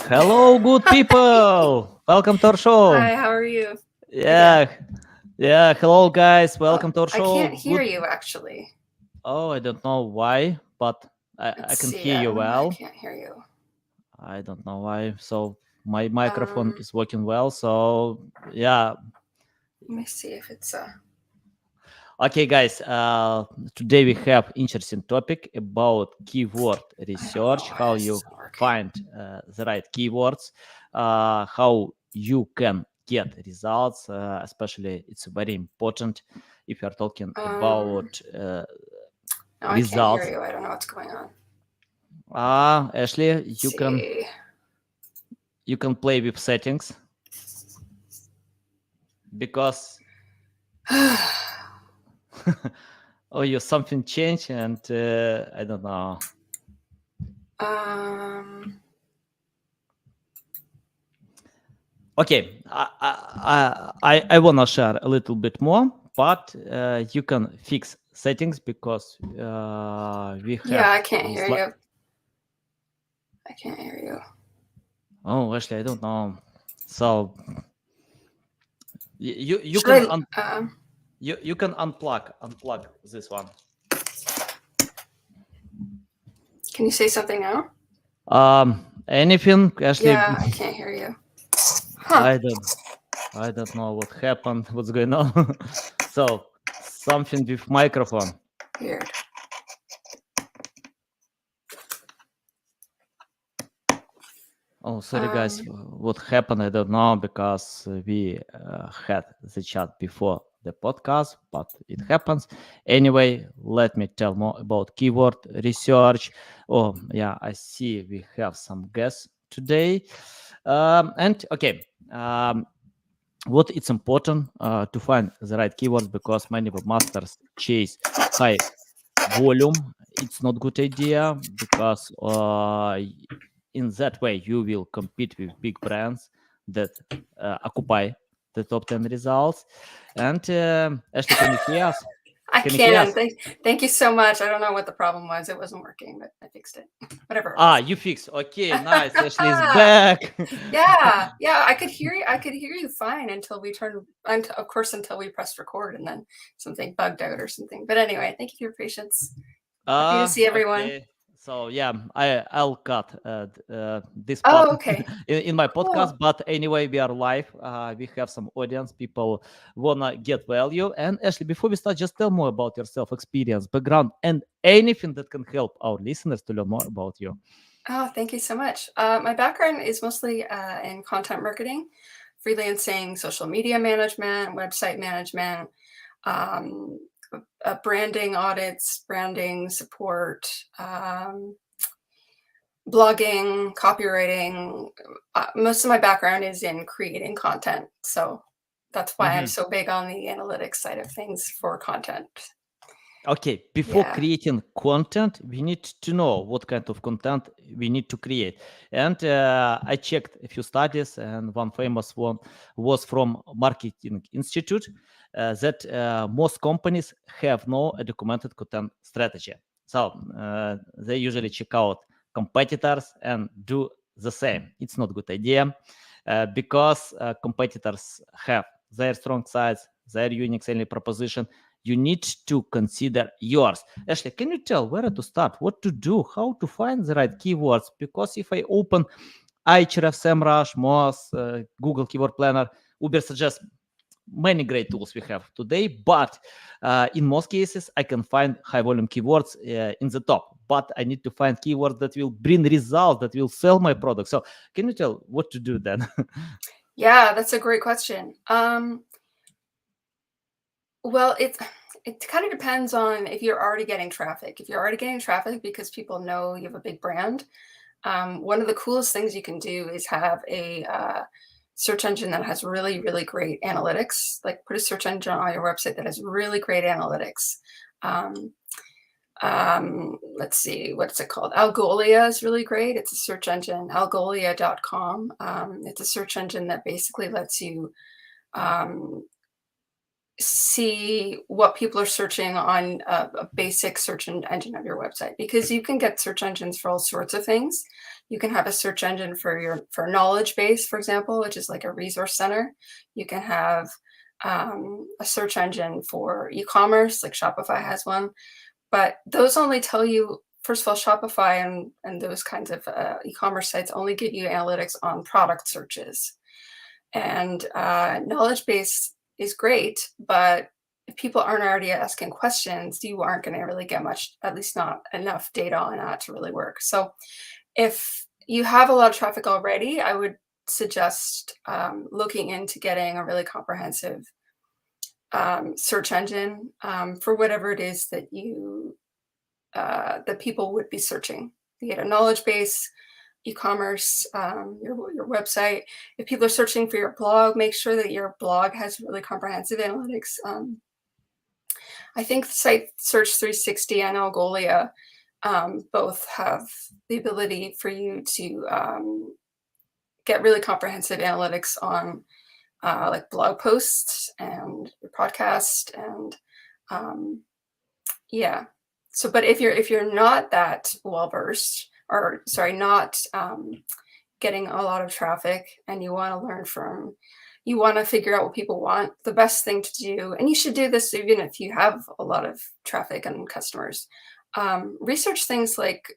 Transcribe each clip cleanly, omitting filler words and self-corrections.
Hello, good people. Welcome to our show. Hi, how are you? Again. Yeah, yeah. Hello, guys. Oh, Welcome to our I can't show. hear Good. you actually. Oh, I don't know why, but I Let's can see. hear I you don't know why I well. can't hear you. I don't know why. So my microphone Um, is working well. So yeah. Let me see if it's Okay, guys. Today we have interesting topic about keyword I don't know research. why How this you isn't working. find the right keywords. How you can get results. Especially, it's very important if you are talking Um, about no, I can't hear results. you. I don't know what's going on. Ashley, Let's you can see. play with settings because oh, you something changed and I don't know. um, Okay, I wanna share a little bit more, but you can fix settings because we yeah, have I can't this. hear you. I can't hear you. Oh, actually, I don't know. So you can Should you can unplug this one. can you say something now? Anything, Ashley? Yeah, I can't hear you. Huh. I don't I don't know what happened. What's going on? So something with microphone. Weird. Oh, sorry, guys. What happened? I don't know because we had the chat before the podcast, but it happens. Anyway, let me tell more about keyword research. Oh, yeah, I see we have some guests today. And okay, what it's important to find the right keywords because many webmasters chase high volume. It's not good idea because in that way you will compete with big brands that occupy the top 10 results. And Ashley, can you hear us? I Can you hear can. us? Thank you so much. I don't know what the problem was. It wasn't working, but I fixed it. Whatever it was. You fix. Okay, nice. Ashley is back. Yeah, I could hear you. I could hear you fine until we turned, of course, until we pressed record, and then something bugged out or something. But anyway, thank you for your patience. Happy to see everyone. Okay. So yeah, I'll cut this part Oh, okay, in my podcast. cool. But anyway, we are live. We have some audience. People wanna get value. And Ashley, before we start, just tell more about yourself, experience, background, and anything that can help our listeners to learn more about you. Oh, thank you so much. My background is mostly in content marketing, freelancing, social media management, website management, um, branding audits, branding support, blogging, copywriting. Most of my background is in creating content. So that's why I'm Mhm. so big on the analytics side of things for content. Okay, before Yeah. creating content, we need to know what kind of content we need to create. And I checked a few studies, and one famous one was from Marketing Institute that most companies have no documented content strategy. So they usually check out competitors and do the same. It's not a good idea because competitors have their strong sides, their unique selling proposition. You need to consider yours. Ashley, can you tell where to start, what to do, how to find the right keywords? Because if I open Ahrefs, SEMrush, Moz, Google Keyword Planner, Uber suggests many great tools we have today, but in most cases, I can find high volume keywords in the top, but I need to find keywords that will bring results, that will sell my product. So can you tell what to do then? Yeah, that's a great question. Well, it kind of depends on if you're already getting traffic. If you're already getting traffic because people know you have a big brand, one of the coolest things you can do is have a search engine that has really, really great analytics. Like put a search engine on your website that has really great analytics. Um, let's see, what's it called? Algolia is really great. It's a search engine, algolia.com. It's a search engine that basically lets you see what people are searching on a basic search engine of your website, because you can get search engines for all sorts of things. You can have a search engine for knowledge base, for example, which is like a resource center. You can have a search engine for e-commerce, like Shopify has one, but those only tell you, first of all, Shopify and those kinds of e-commerce sites only give you analytics on product searches. And knowledge base is great, but if people aren't already asking questions, you aren't going to really get much, at least not enough data on that to really work. So if you have a lot of traffic already, I would suggest looking into getting a really comprehensive search engine for whatever it is that that people would be searching. You get a knowledge base, e-commerce, your website. If people are searching for your blog, make sure that your blog has really comprehensive analytics. I think Site Search 360 and Algolia both have the ability for you to get really comprehensive analytics on like blog posts and your podcast and yeah. So, but if you're not that well versed, or sorry, not getting a lot of traffic, and you want to learn from, you want to figure out what people want, the best thing to do, and you should do this even if you have a lot of traffic and customers, research things like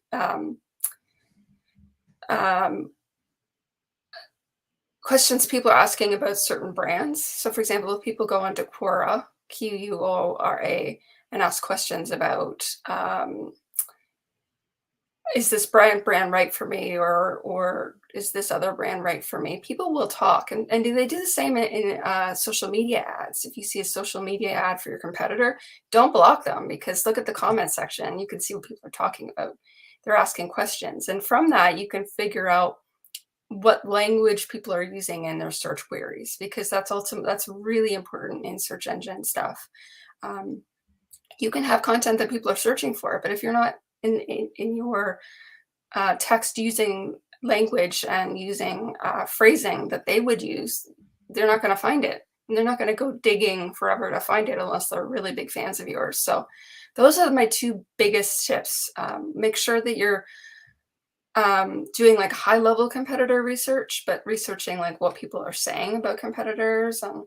questions people are asking about certain brands. So for example, if people go onto Quora, Quora, and ask questions about, is this brand right for me, or is this other brand right for me? People will talk, and do they do the same in social media ads? If you see a social media ad for your competitor, don't block them, because look at the comment section. You can see what people are talking about. They're asking questions, and from that you can figure out what language people are using in their search queries, because that's really important in search engine stuff. You can have content that people are searching for, but if you're not in your text using language and using phrasing that they would use, they're not going to find it. And they're not going to go digging forever to find it unless they're really big fans of yours. So those are my two biggest tips. Make sure that you're doing like high level competitor research, but researching like what people are saying about competitors, and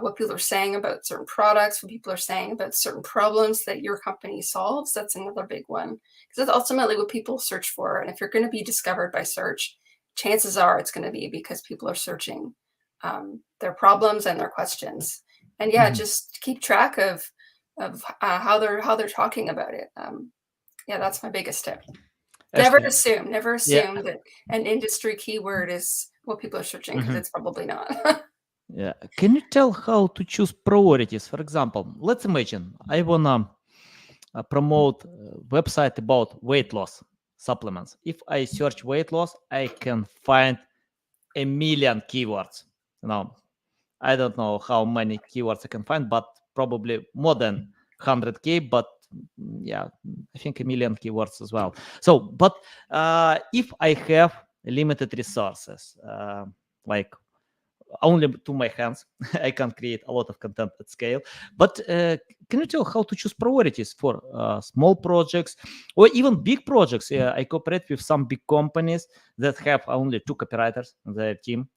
what people are saying about certain products, what people are saying about certain problems that your company solves. That's another big one, because that's ultimately what people search for. And if you're going to be discovered by search, chances are it's going to be because people are searching their problems and their questions. And yeah, just keep track of how they're talking about it. Yeah, that's my biggest tip. Never Ashley, assume that an industry keyword is what people are searching, because it's probably not. yeah. Can you tell how to choose priorities? For example, let's imagine I wanna promote a website about weight loss supplements. If I search weight loss, I can find a million keywords. Now, I don't know how many keywords I can find, but probably more than 100K, but yeah, I think a million keywords as well. So, but if I have limited resources, like only to my hands, I can create a lot of content at scale. But can you tell how to choose priorities for small projects or even big projects? I cooperate with some big companies that have only 2 copywriters on their team,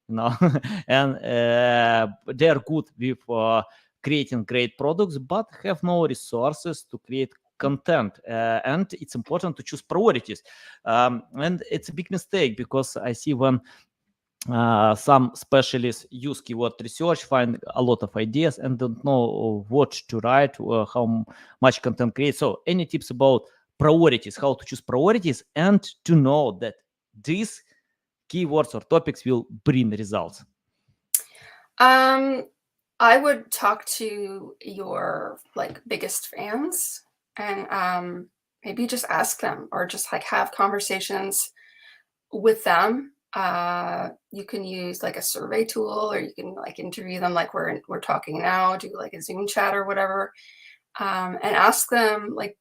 and they are good with creating great products, but have no resources to create content. And it's important to choose priorities. And it's a big mistake, because I see when some specialists use keyword research, find a lot of ideas, and don't know what to write, or how much content create. So any tips about priorities, how to choose priorities, and to know that these keywords or topics will bring results? I would talk to your like biggest fans, and maybe just ask them, or just like have conversations with them. You can use like a survey tool, or you can like interview them like we're talking now, do like a Zoom chat or whatever, and ask them like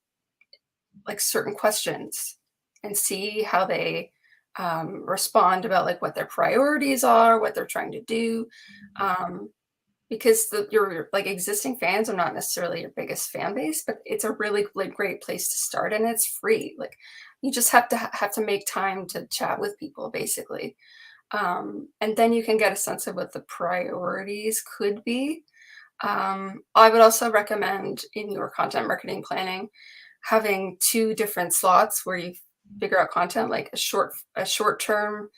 certain questions, and see how they respond about like what their priorities are, what they're trying to do. because your like existing fans are not necessarily your biggest fan base, but it's a really like, great place to start, and it's free. Like you just have to make time to chat with people, basically. And then you can get a sense of what the priorities could be. I would also recommend in your content marketing planning having 2 different slots where you figure out content, like a short term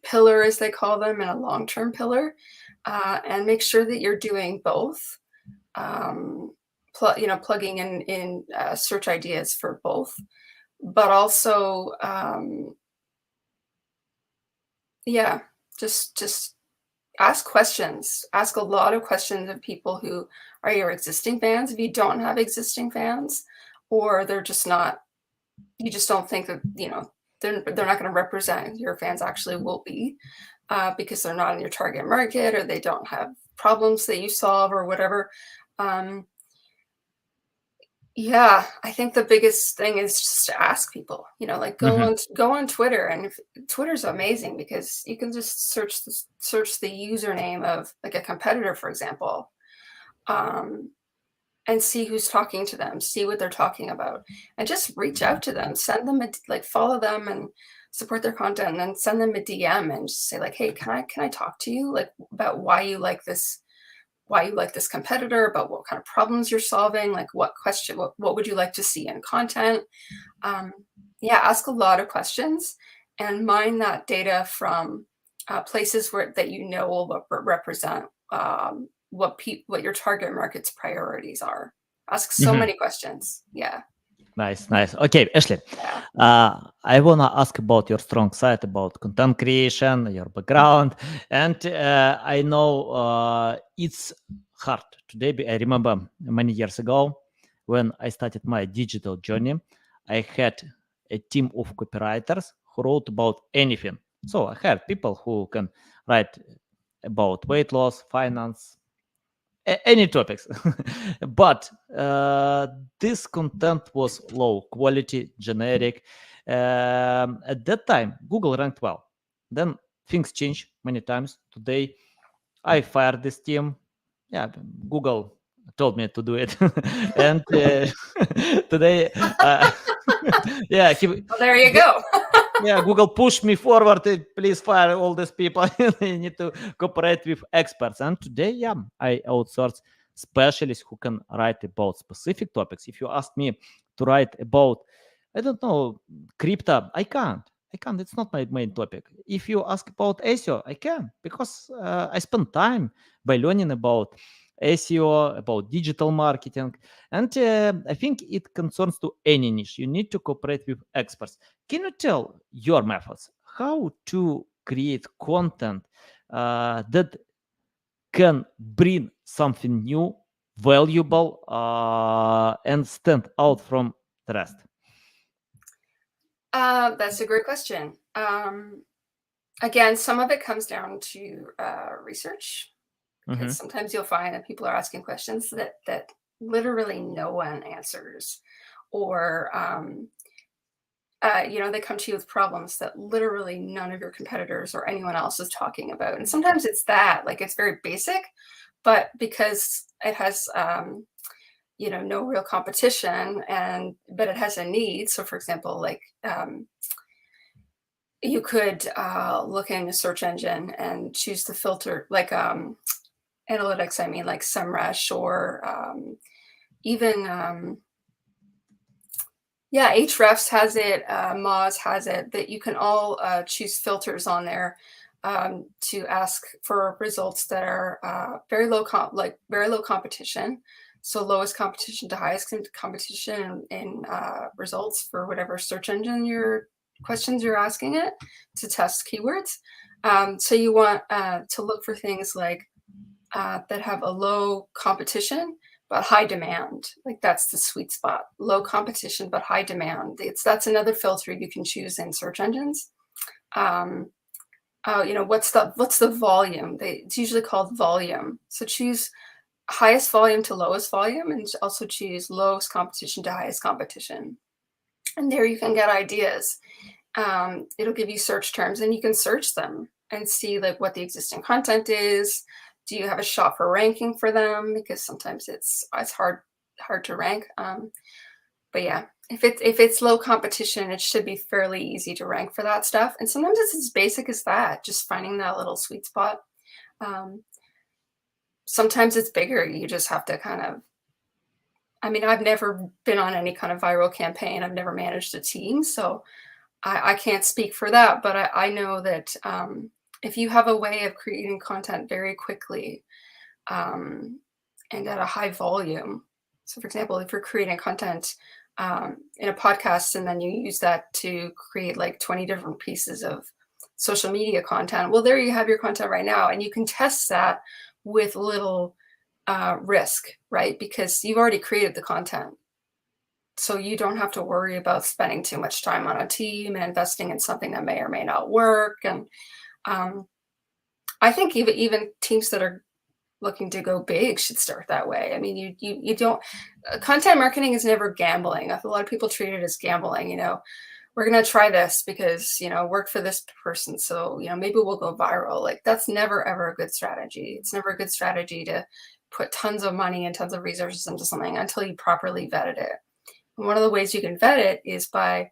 pillar, as they call them, and a long term pillar, and make sure that you're doing both. Plugging in search ideas for both, but also, yeah, just ask questions. Ask a lot of questions of people who are your existing fans. If you don't have existing fans, or they're just not, you just don't think that, they're not going to represent your fans actually will be, because they're not in your target market, or they don't have problems that you solve or whatever. Yeah, I think the biggest thing is just to ask people, like go on Twitter, and Twitter's amazing because you can just search the username of like a competitor, for example, and see who's talking to them, see what they're talking about, and just reach out to them, send them follow them and support their content, and then send them a DM and just say like, hey, can I talk to you like about why you like this competitor, about what kind of problems you're solving, like what would you like to see in content? Yeah, ask a lot of questions and mine that data from places that will represent what your target market's priorities are. Ask so many questions. Yeah. Nice. Okay, Ashley. Yeah. I wanna ask about your strong side, about content creation, your background, and I know it's hard today. I remember many years ago when I started my digital journey, I had a team of copywriters who wrote about anything. So I had people who can write about weight loss, finance, any topics. But this content was low quality, generic. At that time, Google ranked well. Then things changed many times. Today, I fired this team. Yeah, Google told me to do it. And today, yeah, Well, there you go. yeah, Google pushed me forward. Please fire all these people. They need to cooperate with experts. And today, yeah, I outsource specialists who can write about specific topics. If you ask me to write about, I don't know, crypto, I can't. I can't. It's not my main topic. If you ask about SEO, I can because I spend time by learning about SEO, about digital marketing, and I think it concerns to any niche. You need to cooperate with experts. Can you tell your methods how to create content that can bring something new, valuable, and stand out from the rest? That's a great question. Again, some of it comes down to research, because sometimes you'll find that people are asking questions that literally no one answers, or they come to you with problems that literally none of your competitors or anyone else is talking about. And sometimes it's like it's very basic, but because it has no real competition, but it has a need. So for example, like you could look in a search engine and choose the filter, like analytics, I mean, like SEMrush, or even Ahrefs has it, Moz has it, that you can all choose filters on there to ask for results that are very low competition. So lowest competition to highest competition in results for whatever search engine questions you're asking it to test keywords. So you want to look for things like that have a low competition but high demand. Like that's the sweet spot. Low competition but high demand. That's another filter you can choose in search engines. What's the volume? It's usually called volume. So choose highest volume to lowest volume, and also choose lowest competition to highest competition. And there you can get ideas. It'll give you search terms, and you can search them and see like what the existing content is. Do you have a shot for ranking for them? Because sometimes it's hard to rank. But yeah, if it's low competition, it should be fairly easy to rank for that stuff. And sometimes it's as basic as that, just finding that little sweet spot. Um, Sometimes it's bigger. You just have to kind of, I mean, I've never been on any kind of viral campaign. I've never managed a team, so I can't speak for that. But I know that if you have a way of creating content very quickly and at a high volume, so for example, if you're creating content in a podcast and then you use that to create like 20 different pieces of social media content, well, there you have your content right now, and you can test that with little risk, right? Because you've already created the content. So you don't have to worry about spending too much time on a team and investing in something that may or may not work. And I think even teams that are looking to go big should start that way. I mean, you don't, content marketing is never gambling. A lot of people treat it as gambling. We're going to try this because, work for this person. So, maybe we'll go viral. Like, that's never, ever a good strategy. It's never a good strategy to put tons of money and tons of resources into something until you properly vetted it. And one of the ways you can vet it is by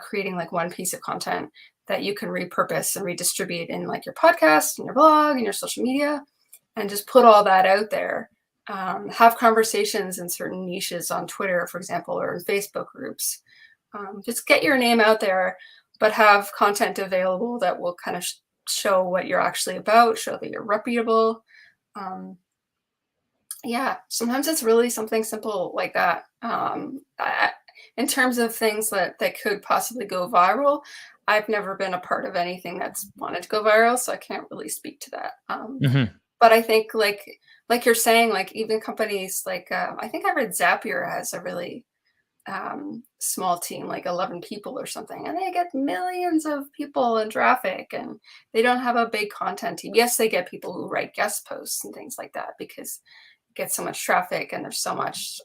creating like one piece of content that you can repurpose and redistribute in like your podcast and your blog and your social media, and just put all that out there. Have conversations in certain niches on Twitter, for example, or in Facebook groups. Just get your name out there, but have content available that will kind of show what you're actually about, show that you're reputable. Yeah, sometimes it's really something simple like that. In terms of things that could possibly go viral, I've never been a part of anything that's wanted to go viral, so I can't really speak to that. But I think like you're saying, like even companies like I think I read Zapier has a really small team, like 11 people or something, and they get millions of people in traffic, and they don't have a big content team. Yes, they get people who write guest posts and things like that because it gets so much traffic and there's so much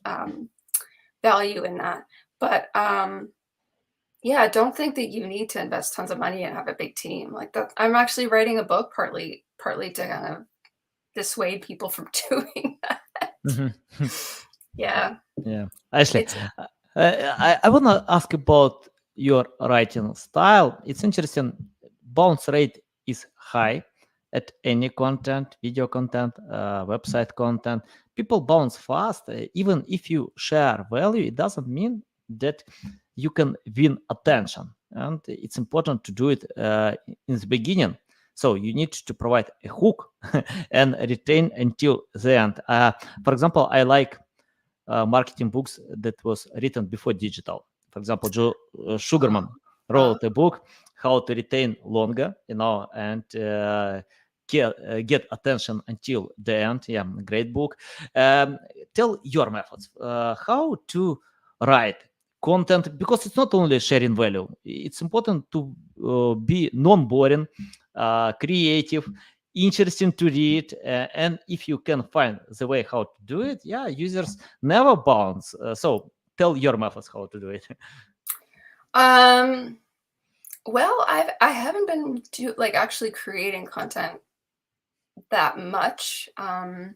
value in that. But yeah, don't think that you need to invest tons of money and have a big team like that. I'm actually writing a book partly to kind of dissuade people from doing that. Yeah. Yeah, Ashley, It's I want to ask about your writing style. It's interesting. Bounce rate is high at any content, video content, website content. People bounce fast. Even if you share value, it doesn't mean that you can win attention. And it's important to do it in the beginning. So you need to provide a hook and retain until the end. For example, I like marketing books that was written before digital. For example, Joe Sugarman wrote a book, How to Retain Longer, and get attention until the end. Yeah, great book. Tell your methods. How to write content, because it's not only sharing value. It's important to be non-boring, creative, interesting to read, and if you can find the way how to do it, yeah, users never bounce. So tell your methods how to do it. Well, I haven't been actually creating content that much. But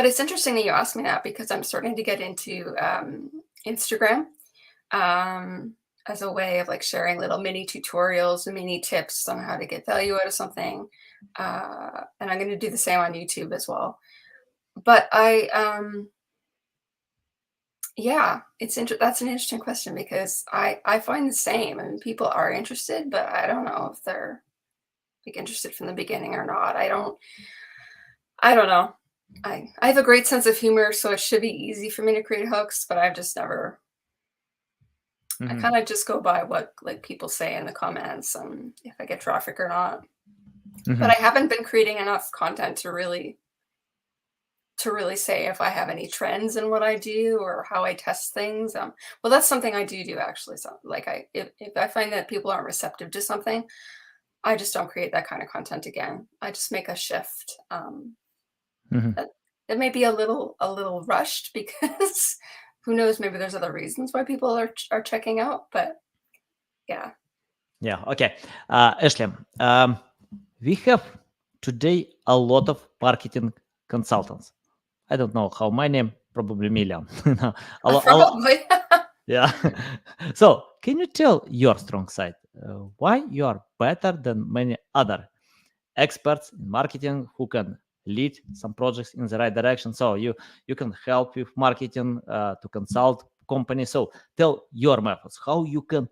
it's interesting that you asked me that because I'm starting to get into Instagram as a way of like sharing little mini tutorials and mini tips on how to get value out of something. And I'm going to do the same on YouTube as well. But yeah, that's an interesting question because I find the same. I mean, people are interested, but I don't know if they're like interested from the beginning or not. I don't know. I have a great sense of humor, so it should be easy for me to create hooks, but I've just never. I kind of just go by what like people say in the comments and if I get traffic or not. But I haven't been creating enough content to really say if I have any trends in what I do or how I test things. Well, that's something I do actually. So like if I find that people aren't receptive to something, I just don't create that kind of content again. I just make a shift. It may be a little rushed because who knows, maybe there's other reasons why people are checking out, but yeah. Yeah, okay. Ashley, we have today a lot of marketing consultants. I don't know how many, probably million. Probably. Yeah. So, can you tell your strong side? Why you are better than many other experts in marketing who can lead some projects in the right direction? So you can help with marketing to consult companies. So tell your methods how you can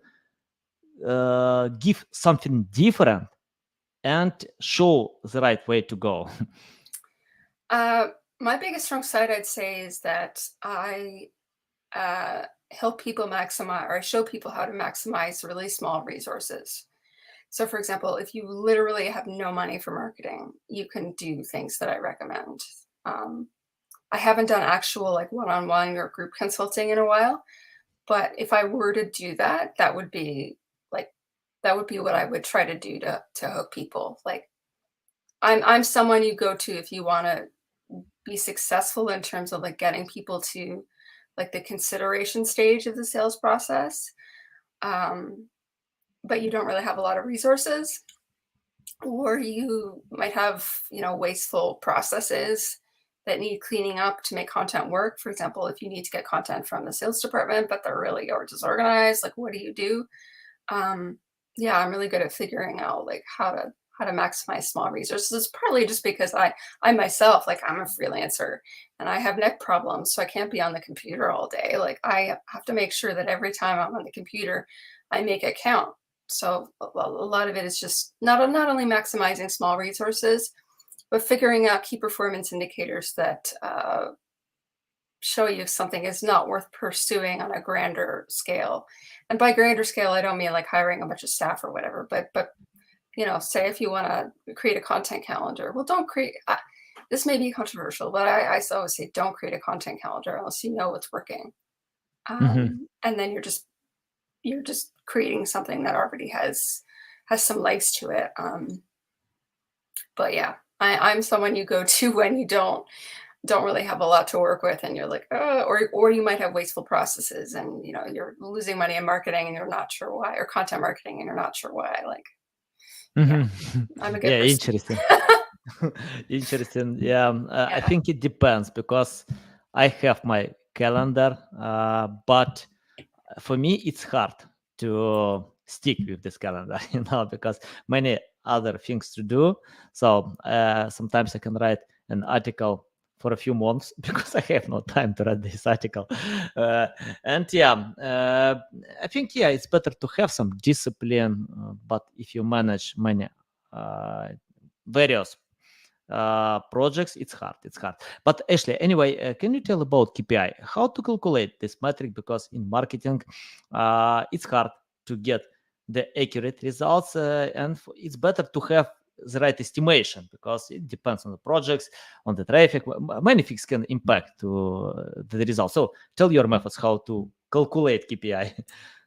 give something different and show the right way to go. My biggest strong side, I'd say, is that I help people maximize, or I show people how to maximize really small resources. So, for example, if you literally have no money for marketing, you can do things that I recommend. I haven't done actual like one-on-one or group consulting in a while, but if I were to do that, that would be like that would be what I would try to do to hook people. Like I'm someone you go to if you want to be successful in terms of like getting people to like the consideration stage of the sales process. Um, but you don't really have a lot of resources, or you might have, wasteful processes that need cleaning up to make content work. For example, if you need to get content from the sales department, but they're really or disorganized, like what do you do? Yeah, I'm really good at figuring out like how to maximize small resources. Partly just because I myself, like I'm a freelancer and I have neck problems, so I can't be on the computer all day. Like I have to make sure that every time I'm on the computer, I make it count. So a lot of it is just not only maximizing small resources, but figuring out key performance indicators that show you if something is not worth pursuing on a grander scale. And by grander scale, I don't mean like hiring a bunch of staff or whatever, but say if you want to create a content calendar, well, don't create. This may be controversial, but I always say don't create a content calendar unless you know what's working. Mhm. And then you're just creating something that already has some legs to it. But yeah, I'm someone you go to when you don't really have a lot to work with and you're like, or you might have wasteful processes and you're losing money in marketing and you're not sure why, or content marketing and you're not sure why. Like, yeah, Mhm. I'm a good Yeah, person. interesting. Interesting. Yeah, I Yeah. think it depends because I have my calendar, but for me it's hard to stick with this calendar, because many other things to do. So sometimes I can write an article for a few months because I have no time to write this article. uh, and yeah, I think it's better to have some discipline, but if you manage many uh, various projects, it's hard. But Ashley, anyway, can you tell about KPI, how to calculate this metric? Because in marketing it's hard to get the accurate results, and it's better to have the right estimation because it depends on the projects, on the traffic. Many things can impact to the result. So tell your methods how to calculate KPI.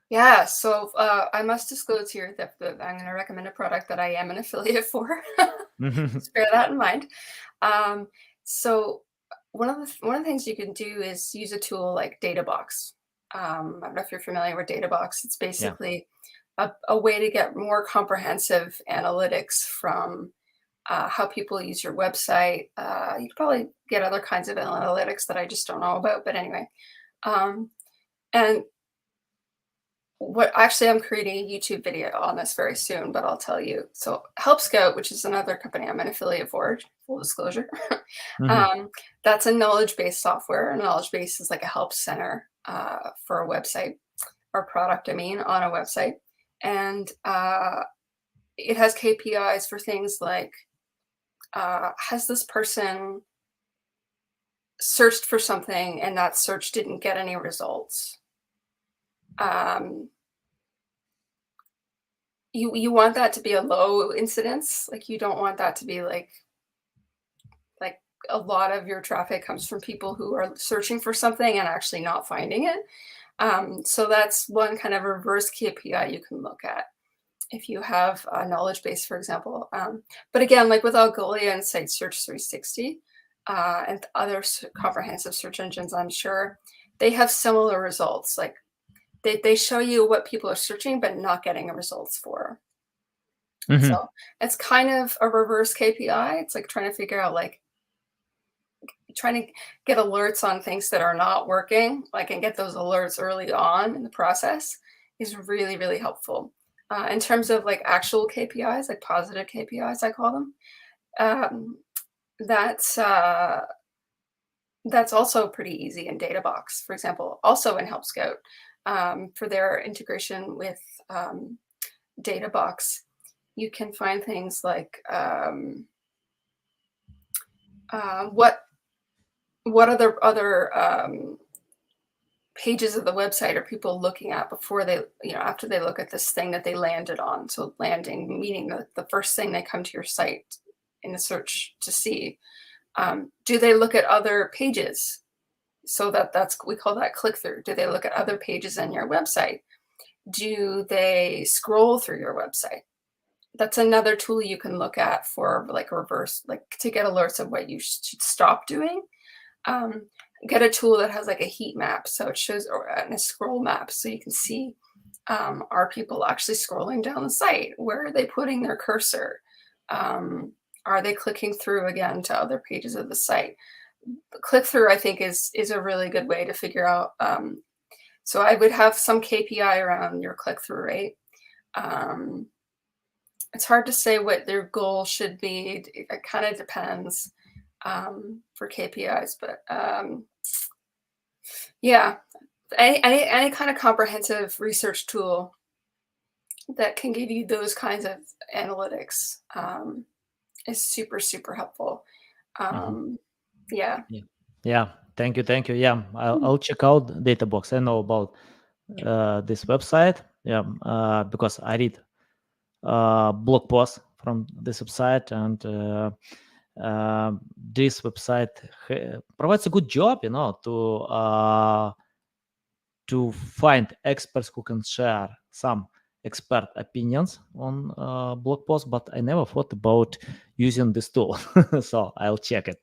Yeah, so I must disclose here that I'm going to recommend a product that I am an affiliate for. Just bear that in mind. Um, so one of the things you can do is use a tool like DataBox. I don't know if you're familiar with DataBox. It's Yeah. basically a way to get more comprehensive analytics from how people use your website. You could probably get other kinds of analytics that I just don't know about, but anyway. Um, and what actually I'm creating a YouTube video on this very soon, but I'll tell you. So Help Scout, which is another company I'm an affiliate for, full disclosure, Mhm. um, that's a knowledge-based software. A knowledge base is like a help center for a website or product, I mean, on a website. And it has KPIs for things like, has this person searched for something and that search didn't get any results? Um, you want that to be a low incidence. Like you don't want that to be like a lot of your traffic comes from people who are searching for something and actually not finding it. So that's one kind of reverse KPI you can look at if you have a knowledge base, for example. But again, like with Algolia and Site Search 360 and other comprehensive search engines, I'm sure they have similar results. Like they show you what people are searching but not getting results for. Mhm. So it's kind of a reverse KPI. It's like trying to figure out like trying to get alerts on things that are not working, like and get those alerts early on in the process is really, really helpful. In terms of like actual KPIs, like positive KPIs, I call them. Um, that's uh, that's also pretty easy in DataBox, for example. Also in Help Scout, for their integration with DataBox, you can find things like what other pages of the website are people looking at before they, after they look at this thing that they landed on. So landing, meaning the first thing they come to your site in the search to see. Do they look at other pages? So we call that click through. Do they look at other pages on your website? Do they scroll through your website? That's another tool you can look at for like reverse, like to get alerts of what you should stop doing. Um, get a tool that has like a heat map, so it shows, or a scroll map, so you can see, are people actually scrolling down the site? Where are they putting their cursor? Are they clicking through again to other pages of the site? Click through, I think, is a really good way to figure out. So I would have some KPI around your click through rate. It's hard to say what their goal should be. It kind of depends for KPIs, but yeah, any kind of comprehensive research tool that can give you those kinds of analytics is super, super helpful. Mhm. Yeah. Yeah. Yeah. Thank you. Thank you. Yeah. Hmm. I'll check out Databox. I know about this website. Yeah. Because I read blog posts from this website, and this website provides a good job, to find experts who can share some expert opinions on blog posts, but I never thought about using this tool. So I'll check it.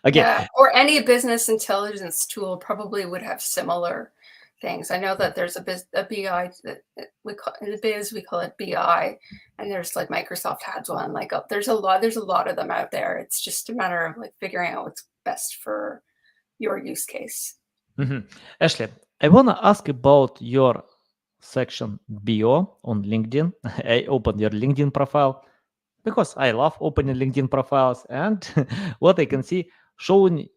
Okay. Yeah, or any business intelligence tool probably would have similar things. I know that there's a BI that we call in the biz, we call it BI, and there's like Microsoft has one. Like there's a lot of them out there. It's just a matter of like figuring out what's best for your use case. Mhm. Ashley, I want to ask about your section bio on LinkedIn. I opened your LinkedIn profile because I love opening LinkedIn profiles, and what I can see showing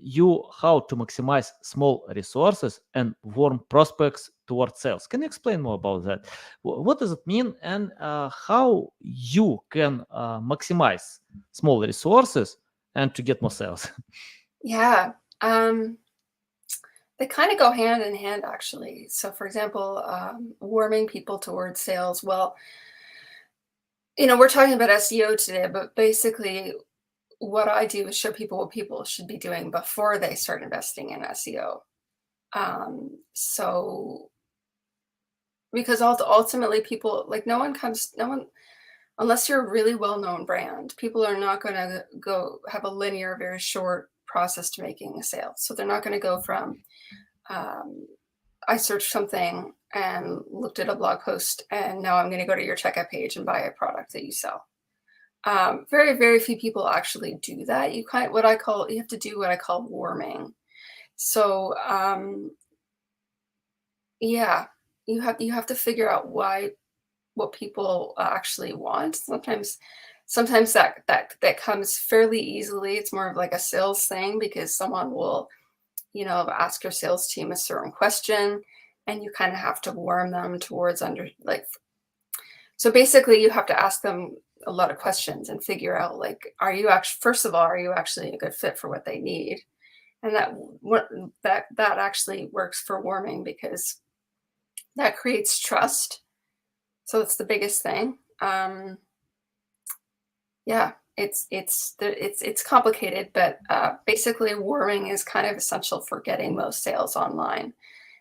you how to maximize small resources and warm prospects towards sales. Can you explain more about that? What does it mean, and how you can maximize small resources and to get more sales? Yeah. They kind of go hand in hand, actually. So, for example, warming people towards sales. Well, we're talking about SEO today, but basically, what I do is show people what people should be doing before they start investing in SEO. So because ultimately people like no one unless you're a really well-known brand, people are not going to go have a linear, very short process to making a sale. So they're not going to go from um, I searched something and looked at a blog post, and now I'm going to go to your checkout page and buy a product that you sell. Very, very few people actually do that. You have to do what I call warming. So yeah, you have to figure out what people actually want. Sometimes that comes fairly easily. It's more of like a sales thing because someone will, ask your sales team a certain question, and you kind of have to warm them towards so basically you have to ask them a lot of questions and figure out like, first of all, are you actually a good fit for what they need? And that actually works for warming because that creates trust. So it's the biggest thing. Yeah, it's complicated, but basically warming is kind of essential for getting most sales online.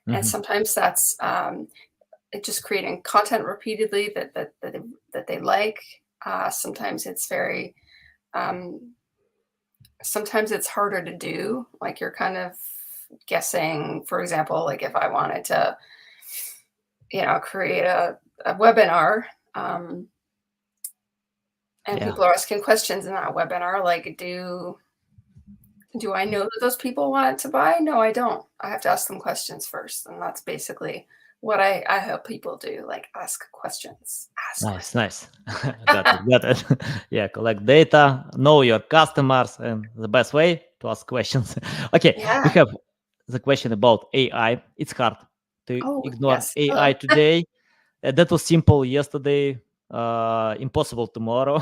And Mhm. sometimes that's it just creating content repeatedly that they like. Sometimes it's very sometimes it's harder to do. Like you're kind of guessing, for example, like if I wanted to, create a webinar, um, And Yeah. people are asking questions in that webinar, like, do I know that those people want to buy? No, I don't. I have to ask them questions first, and that's basically what I help people do, like ask questions. Ask Nice, questions. nice. Got it, got it. Yeah, collect data, know your customers, and the best way to ask questions. Okay, we Yeah. have the question about AI. It's hard to Oh, ignore yes. AI Hello. today. That was simple yesterday, impossible tomorrow.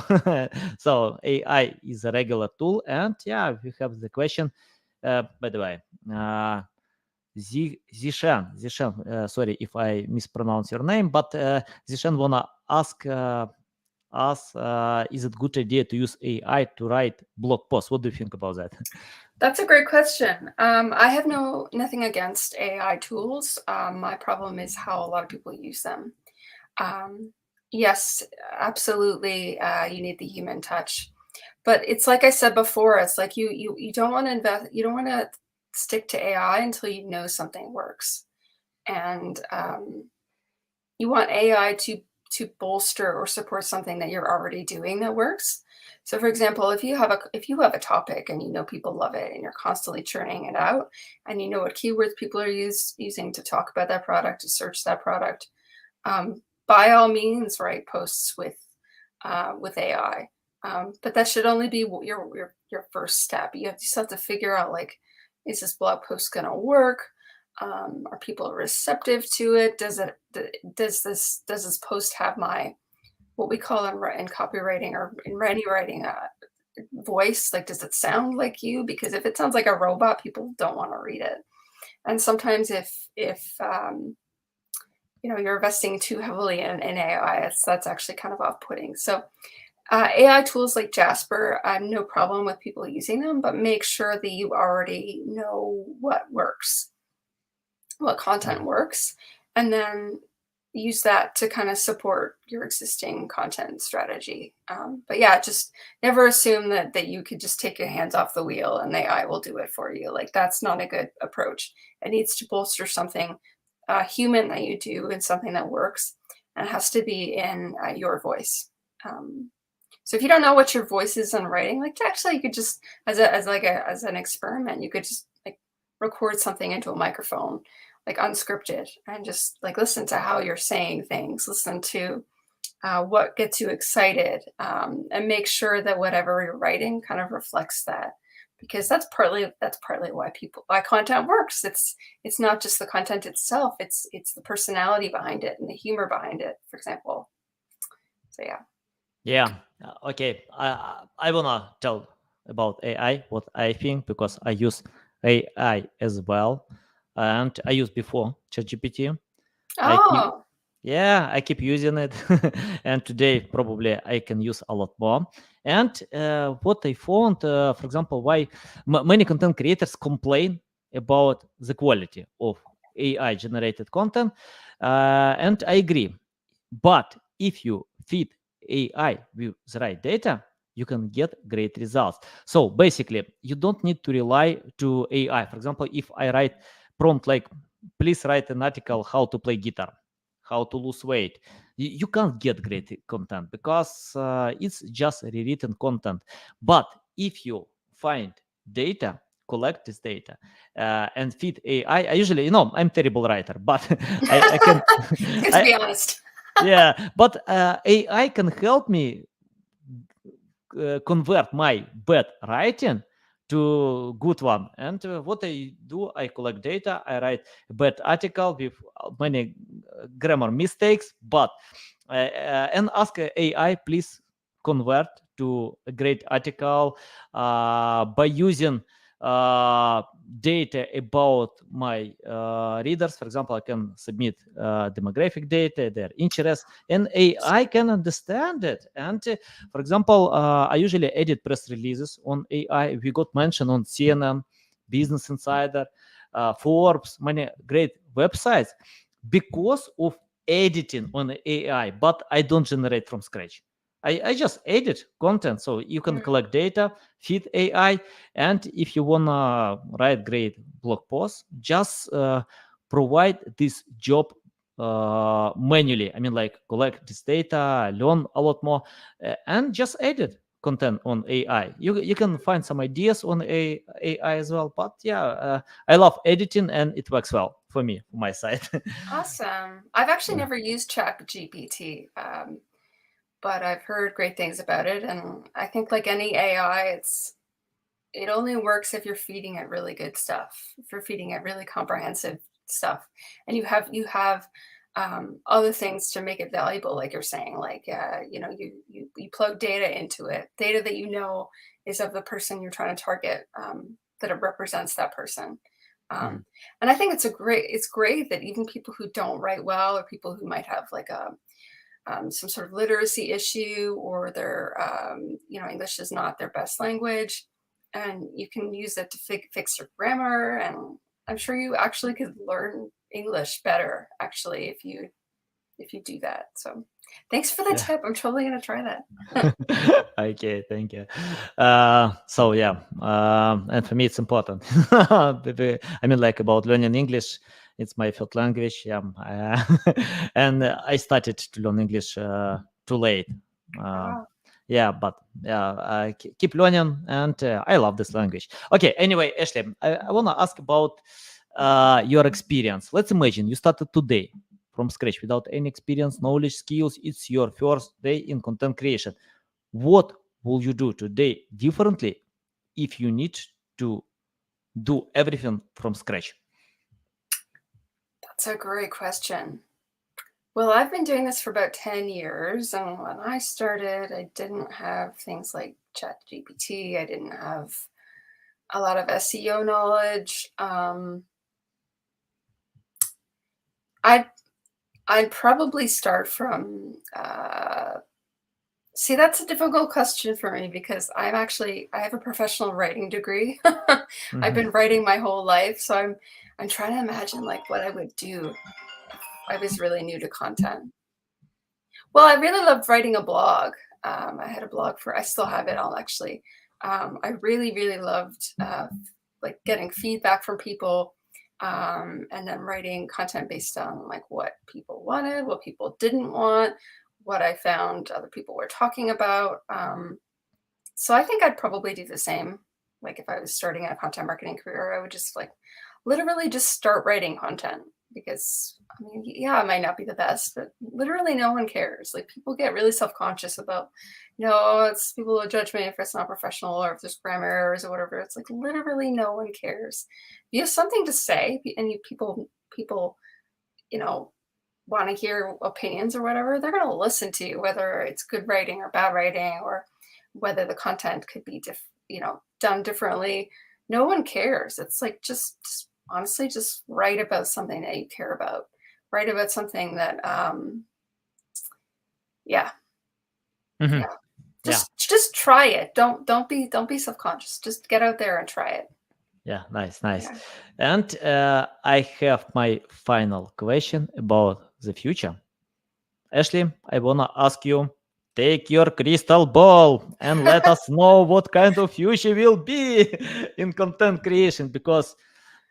So AI is a regular tool, and yeah, we have the question. By the way, Zishan, sorry if I mispronounce your name, but Zishan wanna ask us, is it good idea to use AI to write blog posts? What do you think about that? That's a great question. I have nothing against AI tools. My problem is how a lot of people use them. Um, yes, absolutely. You need the human touch, but it's like I said before. It's like you don't want to invest. You don't want to stick to AI until you know something works, and you want AI to bolster or support something that you're already doing that works. So for example, if you have a topic and you know people love it and you're constantly churning it out and you know what keywords people are using to talk about that product, to search that product, by all means write posts with AI. But that should only be your first step. You just have to figure out, like, is this blog post going to work? Are people receptive to it? Does this post have my, what we call in copywriting or in writing, voice? Like, does it sound like you? Because if it sounds like a robot, people don't want to read it. And sometimes if you're investing too heavily in AI, that's actually kind of off-putting. So AI tools like Jasper, no problem with people using them, but make sure that you already know what works, what content Yeah. works, and then use that to kind of support your existing content strategy. But yeah, just never assume that you could just take your hands off the wheel and the AI will do it for you. Like, that's not a good approach. It needs to bolster something human that you do and something that works, and it has to be in your voice. So if you don't know what your voice is on writing, like, actually you could just, as an experiment, you could just like record something into a microphone, like unscripted, and just like listen to how you're saying things, listen to what gets you excited, and make sure that whatever you're writing kind of reflects that, because that's partly why content works. It's not just the content itself, it's the personality behind it and the humor behind it, for example. So yeah. Yeah. Okay. I wanna tell about AI what I think, because I use AI as well, and I used before ChatGPT. I keep Oh, Yeah, I keep using it, and today probably I can use a lot more. And what I found, for example, why many content creators complain about the quality of AI generated content, and I agree. But if you feed AI with the right data, you can get great results. So basically, you don't need to rely to AI. For example, if I write prompt like, please write an article how to play guitar, how to lose weight, you can't get great content, because it's just rewritten content. But if you find data, collect this data, and feed AI, I usually, I'm terrible writer, but I can, it's good to I, be honest. yeah, but AI can help me convert my bad writing to good one. And what I do, I collect data, I write a bad article with many grammar mistakes, but and ask AI, please convert to a great article by using data about my readers. For example, I can submit demographic data, their interests, and AI can understand it. And for example, I usually edit press releases on AI. We got mentioned on CNN, Business Insider, Forbes, many great websites, because of editing on AI, but I don't generate from scratch. I just edit content, so you can Mm. collect data, feed AI, and if you wanna write great blog posts, just provide this job manually. I mean, like collect this data, learn a lot more, and just edit content on AI. You can find some ideas on AI as well. But yeah, I love editing, and it works well for me, for my side. Awesome. I've actually Yeah. never used ChatGPT, but I've heard great things about it. And I think like any AI, it only works if you're feeding it really good stuff, if you're feeding it really comprehensive stuff, and you have other things to make it valuable, like you're saying, like you plug data into it, data that you know is of the person you're trying to target, that it represents that person. Mhm. Um, and I think it's great that even people who don't write well, or people who might have like a some sort of literacy issue, or their English is not their best language, and you can use it to fix your grammar. And I'm sure you actually could learn English better actually if you do that. So thanks for the Yeah. tip. I'm totally going to try that. Okay, thank you. So yeah, and for me it's important. I mean, like about learning English, it's my third language. Yeah, and I started to learn English too late. Uh, Ah, yeah, but yeah, I keep learning, and I love this language. Okay, anyway, Ashley, I want to ask about your experience. Let's imagine you started today from scratch without any experience, knowledge, skills. It's your first day in content creation. What will you do today differently if you need to do everything from scratch? that's a great question. Well, I've been doing this for about 10 years, and when I started, I didn't have things like ChatGPT. I didn't have a lot of SEO knowledge. I'd I'd probably start from see, that's a difficult question for me because I have a professional writing degree. I've Mhm. been writing my whole life, so I'm trying to imagine like what I would do if I was really new to content. Well, I really loved writing a blog. I had a blog for, I still have it all actually. I really, really loved like getting feedback from people, and then writing content based on like what people wanted, what people didn't want, what I found other people were talking about. So I think I'd probably do the same. Like if I was starting a content marketing career, I would just like literally just start writing content, because I mean, yeah, it might not be the best, but literally no one cares. Like people get really self-conscious about, it's people will judge me if it's not professional or if there's grammar errors or whatever. It's like literally no one cares. If you have something to say and people, you know, want to hear opinions or whatever, they're going to listen to you, whether it's good writing or bad writing, or whether the content could be done differently. No one cares. It's like just honestly just write about something that you care about. Write about something that yeah, Mhm. yeah. Yeah, Just try it. Don't be self-conscious. Just get out there and try it. yeah, nice, nice. Yeah. And I have my final question about the future. Ashley, I wanna ask you, take your crystal ball and let us know what kind of future will be in content creation, because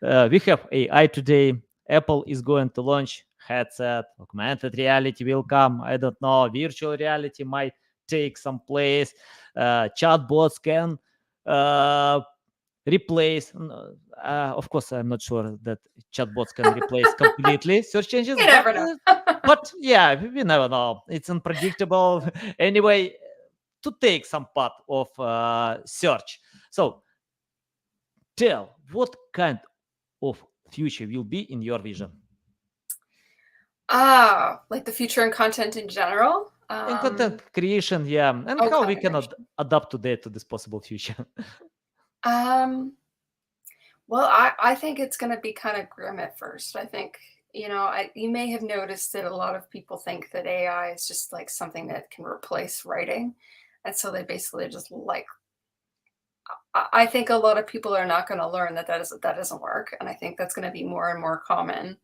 we have AI today. Apple is going to launch headset, augmented reality will come. I don't know, virtual reality might take some place. Chatbots can uh, replace. Of course, I'm not sure that chatbots can replace completely search engines, You but never know. yeah, we never know. It's unpredictable. Anyway, to take some part of search. So tell what kind of future will be in your vision Like the future and content in general. in content creation, yeah, and Oh, how we content can creation. adapt today to this possible future. Um, Well, I think it's gonna be kind of grim at first. I think, you may have noticed that a lot of people think that AI is just like something that can replace writing. And so they basically just like, I think a lot of people are not going to learn that doesn't work. And I think that's going to be more and more common.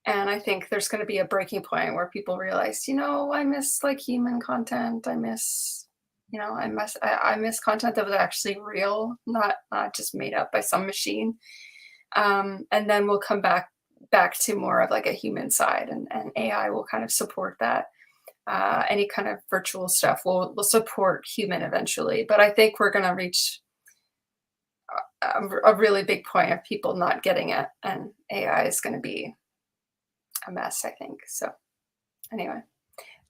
And I think there's going to be a breaking point where people realize, I miss like human content. I miss content that was actually real, not just made up by some machine. And then we'll come back back to more of like a human side, and AI will kind of support that. Any kind of virtual stuff will support human eventually, but I think we're going to reach a really big point of people not getting it, and AI is going to be a mess, I think. So anyway,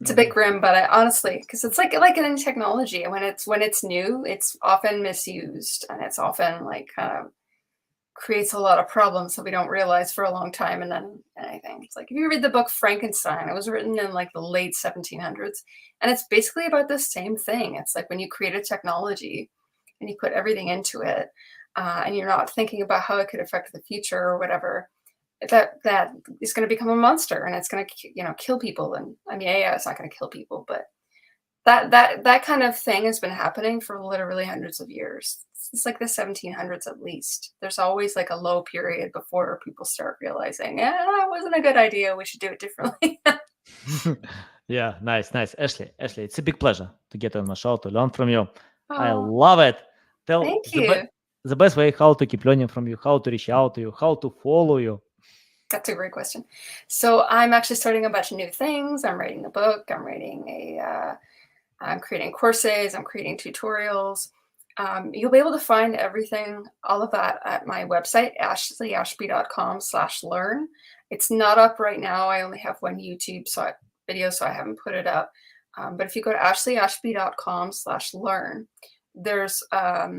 it's a bit grim, but I honestly, because it's like in technology, when it's new, it's often misused, and it's often like kind of creates a lot of problems that we don't realize for a long time. And then anything, it's like if you read the book Frankenstein, it was written in like the late 1700s, and it's basically about the same thing. It's like when you create a technology and you put everything into it, and you're not thinking about how it could affect the future or whatever, that is going to become a monster, and it's going to kill people. And I mean, AI is not going to kill people, but that kind of thing has been happening for literally hundreds of years. It's like the 1700s at least. There's always like a low period before people start realizing, that wasn't a good idea. We should do it differently. Yeah, nice. Ashley, it's a big pleasure to get on my show, to learn from you. I Oh, love it. Tell thank you. the best way how to keep learning from you, how to reach out to you, how to follow you. That's a great question. So I'm actually starting a bunch of new things. I'm writing a book. I'm creating courses. I'm creating tutorials. You'll be able to find everything, all of that, at my website, ashleyashbee.com/learn. It's not up right now. I only have one YouTube video, so I haven't put it up. But if you go to ashleyashbee.com/learn, there's a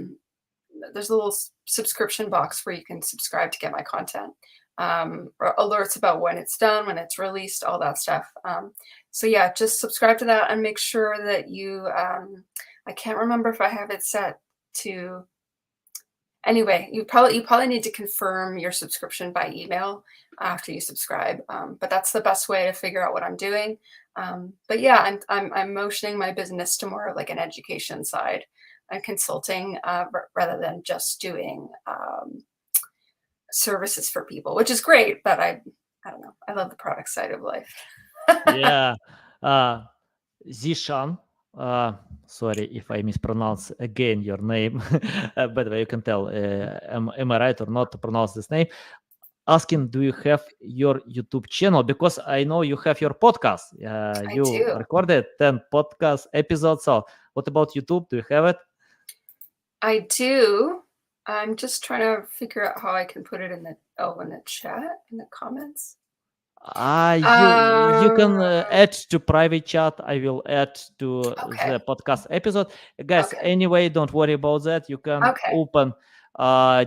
little subscription box where you can subscribe to get my content. Alerts about when it's done, when it's released, all that stuff. So yeah, just subscribe to that and make sure that you, I can't remember if I have it set to, anyway, you probably need to confirm your subscription by email after you subscribe. But that's the best way to figure out what I'm doing. But yeah, I'm motioning my business to more like an education side and consulting, rather than just doing, services for people, which is great, but I don't know. I love the product side of life. Yeah. Zishan, sorry if I mispronounce again your name. By the way, you can tell, am I right or not to pronounce this name? Asking, do you have your YouTube channel? Because I know you have your podcast. I You do. recorded 10 podcast episodes. So what about YouTube? Do you have it? I do. I'm just trying to figure out how I can put it in the chat, in the comments. You can add to private chat. I will add to Okay. the podcast episode. Guys, Okay. anyway, don't worry about that. You can Okay. open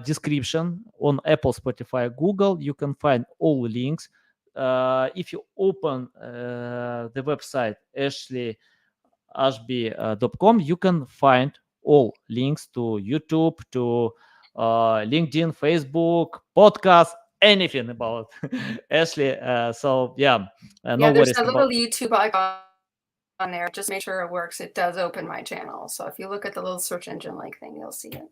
description on Apple, Spotify, Google. You can find all links. If you open the website ashleyashbee.com, you can find all links to YouTube, to LinkedIn, Facebook, podcast, anything about Ashley. So yeah, no Yeah, there's worries a about. little YouTube icon on there. Just make sure it works. It does open my channel. So if you look at the little search engine like thing, you'll see it.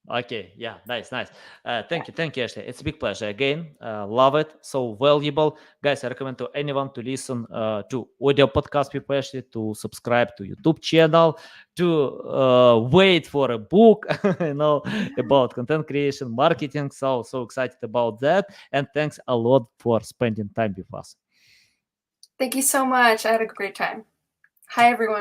Okay, yeah, nice. Thank you, Ashley. It's a big pleasure again. Love it, so valuable, guys. I recommend to anyone to listen to audio podcast with Ashley, to subscribe to YouTube channel, to wait for a book, about content creation, marketing. So excited about that, and thanks a lot for spending time with us. Thank you so much. I had a great time. Hi, everyone.